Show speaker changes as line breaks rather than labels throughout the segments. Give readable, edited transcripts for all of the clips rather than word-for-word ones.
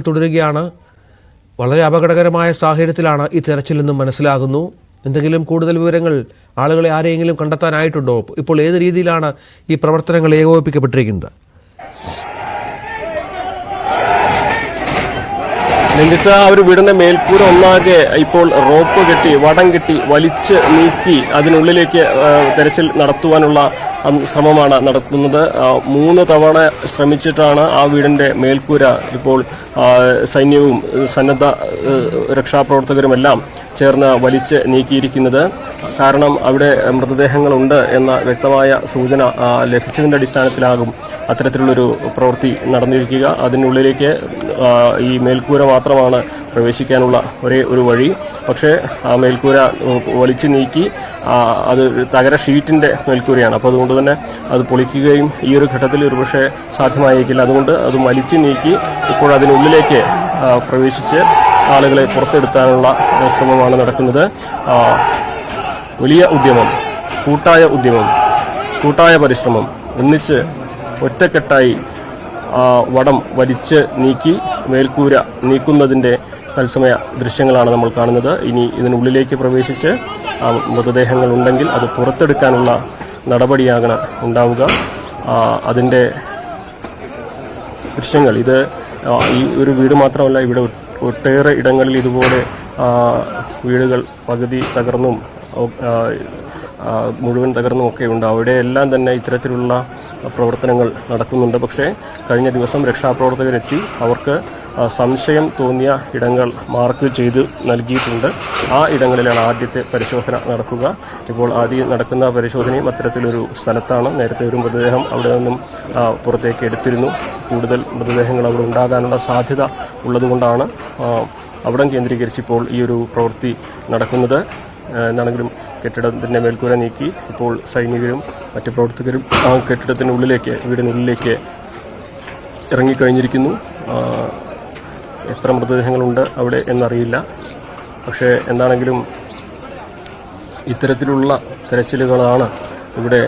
തുടരുകയാണ്. വളരെ അപകടകരമായ സാഹചര്യത്തിലാണ് ഈ തെരച്ചിലെന്നും മനസ്സിലാകുന്നു. എന്തെങ്കിലും കൂടുതൽ വിവരങ്ങൾ ആളുകളെ ആരെയെങ്കിലും കണ്ടെത്താനായിട്ടുണ്ടോ? ഇപ്പോൾ ഏത് രീതിയിലാണ് ഈ പ്രവർത്തനങ്ങൾ ഏകോപിപ്പിക്കപ്പെട്ടിരിക്കുന്നത്?
നെഞ്ചിത്ത ആ ഒരു വീടിന്റെ മേൽക്കൂര ഒന്നാകെ ഇപ്പോൾ റോപ്പ് കെട്ടി വടം കെട്ടി വലിച്ച് നീക്കി അതിനുള്ളിലേക്ക് തെരച്ചിൽ നടത്തുവാനുള്ള ശ്രമമാണ് നടത്തുന്നത്. 3 തവണ ശ്രമിച്ചിട്ടാണ് ആ വീടിന്റെ മേൽക്കൂര ഇപ്പോൾ സൈന്യവും സന്നദ്ധ രക്ഷാപ്രവർത്തകരുമെല്ലാം ചേർന്ന് വലിച്ച് നീക്കിയിരിക്കുന്നത്. കാരണം അവിടെ മൃതദേഹങ്ങളുണ്ട് എന്ന വ്യക്തമായ സൂചന ലഭിച്ചതിന്റെ അടിസ്ഥാനത്തിലാകും അത്തരത്തിലുള്ളൊരു പ്രവൃത്തി നടന്നിരിക്കുക. അതിനുള്ളിലേക്ക് ഈ മേൽക്കൂര മാത്രമാണ് പ്രവേശിക്കാനുള്ള ഒരേ ഒരു വഴി. പക്ഷേ ആ മേൽക്കൂര വലിച്ചു നീക്കി അത് തകര ഷീറ്റിന്റെ മേൽക്കൂരയാണ്. അപ്പോൾ അതുകൊണ്ട് തന്നെ അത് പൊളിക്കുകയും ഈ ഒരു ഘട്ടത്തിൽ ഒരുപക്ഷെ സാധ്യമായേക്കില്ല. അതുകൊണ്ട് അത് വലിച്ചു നീക്കി ഇപ്പോൾ അതിനുള്ളിലേക്ക് പ്രവേശിച്ച് ആളുകളെ പുറത്തെടുക്കാനുള്ള ശ്രമമാണ് നടക്കുന്നത്. വലിയ ഉദ്യമം, കൂട്ടായ പരിശ്രമം, ഒന്നിച്ച് ഒറ്റക്കെട്ടായി വടം വലിച്ച് നീക്കി മേൽക്കൂര നീക്കുന്നതിൻ്റെ തത്സമയ ദൃശ്യങ്ങളാണ് നമ്മൾ കാണുന്നത്. ഇനി ഇതിനുള്ളിലേക്ക് പ്രവേശിച്ച് മൃതദേഹങ്ങൾ ഉണ്ടെങ്കിൽ അത് പുറത്തെടുക്കാനുള്ള നടപടിയാകണം ഉണ്ടാവുക. അതിൻ്റെ ദൃശ്യങ്ങൾ ഇത് ഈ ഒരു വീട് മാത്രമല്ല, ഇവിടെ ഒട്ടേറെ ഇടങ്ങളിൽ ഇതുപോലെ വീടുകൾ പകുതി തകർന്നും മുഴുവൻ തകർന്നും ഒക്കെ ഉണ്ട്. അവിടെയെല്ലാം തന്നെ ഇത്തരത്തിലുള്ള പ്രവർത്തനങ്ങൾ നടക്കുന്നുണ്ട്. പക്ഷേ കഴിഞ്ഞ ദിവസം രക്ഷാപ്രവർത്തകരെത്തി അവർക്ക് സംശയം തോന്നിയ ഇടങ്ങൾ മാർക്ക് ചെയ്ത് നൽകിയിട്ടുണ്ട്. ആ ഇടങ്ങളിലാണ് ആദ്യത്തെ പരിശോധന നടക്കുക. ഇപ്പോൾ ആദ്യം നടക്കുന്ന പരിശോധനയും അത്തരത്തിലൊരു സ്ഥലത്താണ്. നേരത്തെ ഒരു മൃതദേഹം അവിടെ നിന്നും പുറത്തേക്ക് എടുത്തിരുന്നു. കൂടുതൽ മൃതദേഹങ്ങൾ അവിടെ ഉണ്ടാകാനുള്ള സാധ്യത ഉള്ളതുകൊണ്ടാണ് അവിടം കേന്ദ്രീകരിച്ച് ഇപ്പോൾ ഈ ഒരു പ്രവൃത്തി നടക്കുന്നത്. എന്താണെങ്കിലും കെട്ടിടത്തിൻ്റെ മേൽക്കൂര നീക്കി ഇപ്പോൾ സൈനികരും മറ്റ് പ്രവർത്തകരും ആ കെട്ടിടത്തിനുള്ളിലേക്ക് വീടിനുള്ളിലേക്ക് ഇറങ്ങിക്കഴിഞ്ഞിരിക്കുന്നു. എത്ര മൃതദേഹങ്ങളുണ്ട് അവിടെ എന്നറിയില്ല. പക്ഷേ എന്താണെങ്കിലും ഇത്തരത്തിലുള്ള തെരച്ചിലുകളാണ് ഇവിടെ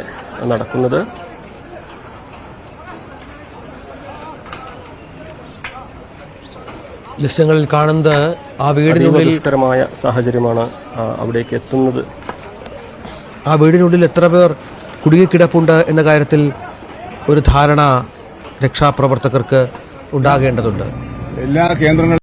നടക്കുന്നത്.
ദൃശ്യങ്ങളിൽ കാണുന്നത് ആ വീടിനുള്ളിൽ
ദുഷ്കരമായ സാഹചര്യമാണ് അവിടേക്ക് എത്തുന്നത്.
ആ വീടിനുള്ളിൽ എത്ര പേർ കുടുങ്ങിക്കിടപ്പുണ്ട് എന്ന കാര്യത്തിൽ ഒരു ധാരണ രക്ഷാപ്രവർത്തകർക്ക് ഉണ്ടാകേണ്ടതുണ്ട്.
എല്ലാ കേന്ദ്രങ്ങളും